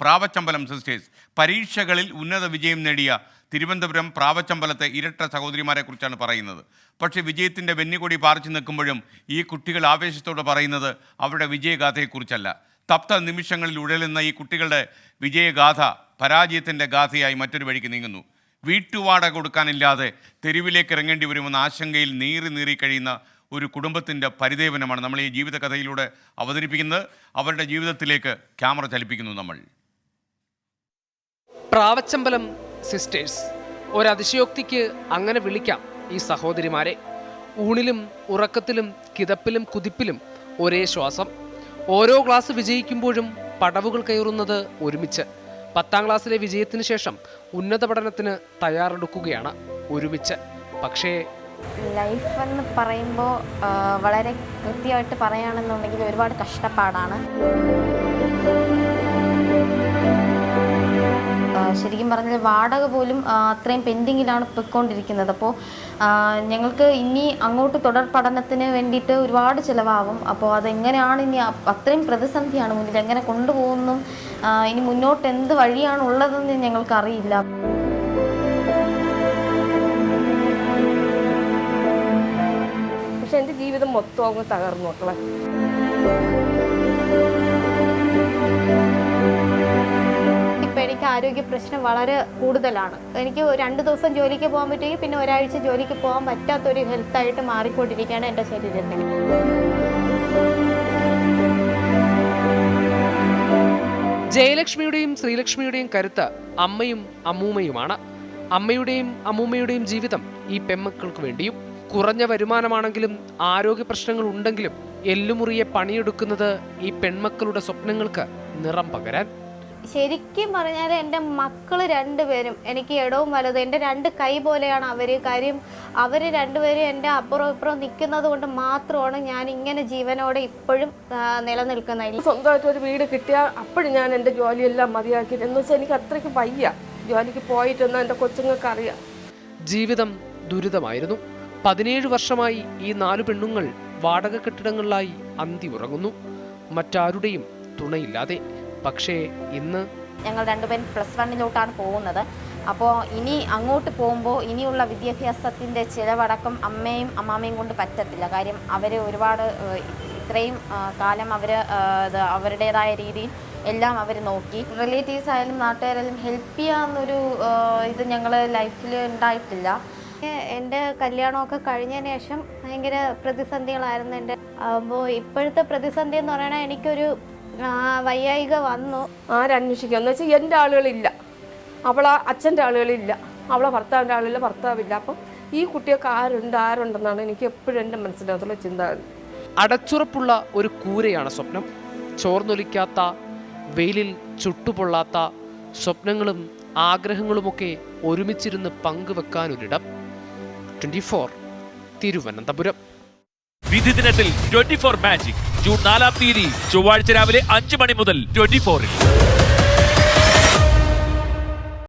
Pravachambalam sisters. പരീക്ഷകളിൽ ഉന്നത വിജയം നേടിയ തിരുവനന്തപുരം പ്രാവച്ചമ്പലത്തെ ഇരട്ട സഹോദരിമാരെ കുറിച്ചാണ് പറയുന്നത്. പക്ഷേ വിജയത്തിൻ്റെ വെന്നിക്കൊടി പാറിച്ചു നിൽക്കുമ്പോഴും ഈ കുട്ടികൾ ആവേശത്തോടെ പറയുന്നത് അവരുടെ വിജയഗാഥയെക്കുറിച്ചല്ല. തപ്ത നിമിഷങ്ങളിൽ ഉഴലുന്ന ഈ കുട്ടികളുടെ വിജയഗാഥ പരാജയത്തിൻ്റെ ഗാഥയായി മറ്റൊരു വഴിക്ക് നീങ്ങുന്നു. വീട്ടുവാടക കൊടുക്കാനില്ലാതെ തെരുവിലേക്ക് ഇറങ്ങേണ്ടി വരുമെന്ന ആശങ്കയിൽ നീറി കഴിയുന്ന ഒരു കുടുംബത്തിൻ്റെ പരിദേവനമാണ് നമ്മൾ ഈ ജീവിത കഥയിലൂടെ അവതരിപ്പിക്കുന്നത്. അവരുടെ ജീവിതത്തിലേക്ക് ക്യാമറ ചലിപ്പിക്കുന്നു നമ്മൾ. പ്രാവച്ചമ്പലം സിസ്റ്റേഴ്സ്, ഒരതിശയോക്തിക്ക് അങ്ങനെ വിളിക്കാം ഈ സഹോദരിമാരെ. ഊണിലും ഉറക്കത്തിലും കിതപ്പിലും കുതിപ്പിലും ഒരേ ശ്വാസം. ഓരോ ക്ലാസ് വിജയിക്കുമ്പോഴും പടവുകൾ കയറുന്നത് ഒരുമിച്ച്. 10ാം ക്ലാസ്സിലെ വിജയത്തിന് ശേഷം ഉന്നത പഠനത്തിന് തയ്യാറെടുക്കുകയാണ് ഒരുമിച്ച്. പക്ഷേ ലൈഫ് എന്ന് പറയുമ്പോൾ വളരെ കൃത്യമായിട്ട് പറയുകയാണെന്നുണ്ടെങ്കിൽ ഒരുപാട് കഷ്ടപ്പാടാണ്. ശരിക്കും പറഞ്ഞാൽ വാടക പോലും അത്രയും പെൻഡിങ്ങിലാണ് പോയിക്കൊണ്ടിരിക്കുന്നത്. അപ്പോൾ ഞങ്ങൾക്ക് ഇനി അങ്ങോട്ട് തുടർ പഠനത്തിന് വേണ്ടിയിട്ട് ഒരുപാട് ചിലവാകും. അപ്പോൾ അതെങ്ങനെയാണ് ഇനി അത്രയും പ്രതിസന്ധിയാണ് മുന്നിൽ, എങ്ങനെ കൊണ്ടുപോകുന്നു, ഇനി മുന്നോട്ട് എന്ത് വഴിയാണ് ഉള്ളതെന്ന് ഞങ്ങൾക്കറിയില്ല. പക്ഷെ എൻ്റെ ജീവിതം മൊത്തം അങ്ങ് തകർന്നു മക്കളെ. ഇപ്പം എനിക്ക് ആരോഗ്യ പ്രശ്നം വളരെ കൂടുതലാണ്. എനിക്ക് 2 ദിവസം ജോലിക്ക് പോകാൻ പറ്റുമെങ്കിൽ പിന്നെ ഒരാഴ്ച ജോലിക്ക് പോകാൻ പറ്റാത്തൊരു ഹെൽത്തായിട്ട് മാറിക്കൊണ്ടിരിക്കുകയാണ് എൻ്റെ ശരീരത്തിന്. ജയലക്ഷ്മിയുടെയും ശ്രീലക്ഷ്മിയുടെയും കരുത്ത് അമ്മയും അമ്മൂമ്മയുമാണ്. അമ്മയുടെയും അമ്മൂമ്മയുടെയും ജീവിതം ഈ പെൺമക്കൾക്ക് വേണ്ടിയും. കുറഞ്ഞ വരുമാനമാണെങ്കിലും ആരോഗ്യ പ്രശ്നങ്ങൾ ഉണ്ടെങ്കിലും എല്ലുമുറിയെ പണിയെടുക്കുന്നത് ഈ പെൺമക്കളുടെ സ്വപ്നങ്ങൾക്ക് നിറം പകരാൻ. ശരിക്കും പറഞ്ഞാൽ എൻ്റെ മക്കൾ 2 പേരും എനിക്ക് ഇടവും വലതും എൻ്റെ 2 കൈ പോലെയാണ് അവർ. കാര്യം അവർ 2 പേരും എൻ്റെ അപ്പുറം ഇപ്പുറം നിൽക്കുന്നത് കൊണ്ട് മാത്രമാണ് ഞാൻ ഇങ്ങനെ ജീവനോടെ ഇപ്പോഴും നിലനിൽക്കുന്നത്. സ്വന്തമായിട്ട് ഒരു വീട് കിട്ടിയാൽ അപ്പോഴും ഞാൻ എൻ്റെ ജോലിയെല്ലാം മതിയാക്കി. എന്ന് വെച്ചാൽ എനിക്ക് അത്രയ്ക്ക് വയ്യ ജോലിക്ക് പോയിട്ടൊന്നും എൻ്റെ കൊച്ചുങ്ങൾക്ക് അറിയാം. ജീവിതം ദുരിതമായിരുന്നു. 17 വർഷമായി ഈ 4 പെണ്ണുങ്ങൾ വാടക കെട്ടിടങ്ങളിലായി അന്തി ഉറങ്ങുന്നു, മറ്റാരുടെയും തുണയില്ലാതെ. പക്ഷേ ഇന്ന് ഞങ്ങൾ 2 പേരും +1 പോകുന്നത്. അപ്പോൾ ഇനി അങ്ങോട്ട് പോകുമ്പോൾ ഇനിയുള്ള വിദ്യാഭ്യാസത്തിൻ്റെ ചിലവടക്കം അമ്മയും അമ്മാമ്മയും കൊണ്ട് പറ്റത്തില്ല. കാര്യം അവർ ഒരുപാട് ഇത്രയും കാലം അവർ അവരുടേതായ രീതിയിൽ എല്ലാം അവർ നോക്കി. റിലേറ്റീവ്സ് ആയാലും നാട്ടുകാരായാലും ഹെൽപ്പ് ചെയ്യാമെന്നൊരു ഇത് ഞങ്ങൾ ലൈഫിൽ ഉണ്ടായിട്ടില്ല. എൻ്റെ കല്യാണമൊക്കെ കഴിഞ്ഞതിന് ശേഷം ഭയങ്കര പ്രതിസന്ധികളായിരുന്നു എൻ്റെ. അപ്പോൾ ഇപ്പോഴത്തെ പ്രതിസന്ധി എന്ന് പറയുന്നത് എനിക്കൊരു വയ്യായിക വന്നു. ആരന്വേഷിക്കുക എന്ന് വെച്ചാൽ എൻ്റെ ആളുകളില്ല, അവളെ അച്ഛൻ്റെ ആളുകളില്ല, അവളെ ഭർത്താവിൻ്റെ ആളുകളില്ല, ഭർത്താവില്ല. അപ്പം ഈ കുട്ടിയൊക്കെ ആരുണ്ടെന്നാണ് എനിക്ക് എപ്പോഴും എൻ്റെ മനസ്സിനകത്തുള്ള ചിന്താഗതി. അടച്ചുറപ്പുള്ള ഒരു കൂരയാണ് സ്വപ്നം. ചോർന്നൊലിക്കാത്ത, വെയിലിൽ ചുട്ടുപൊള്ളാത്ത സ്വപ്നങ്ങളും ആഗ്രഹങ്ങളുമൊക്കെ ഒരുമിച്ചിരുന്ന് പങ്കുവെക്കാനൊരിടം. 24 തിരുവനന്തപുരം. വിധി ദിനത്തിൽ 24 മാജിക് ജൂൺ 4 ചൊവ്വാഴ്ച രാവിലെ 5 മണി മുതൽ 24-ൽ.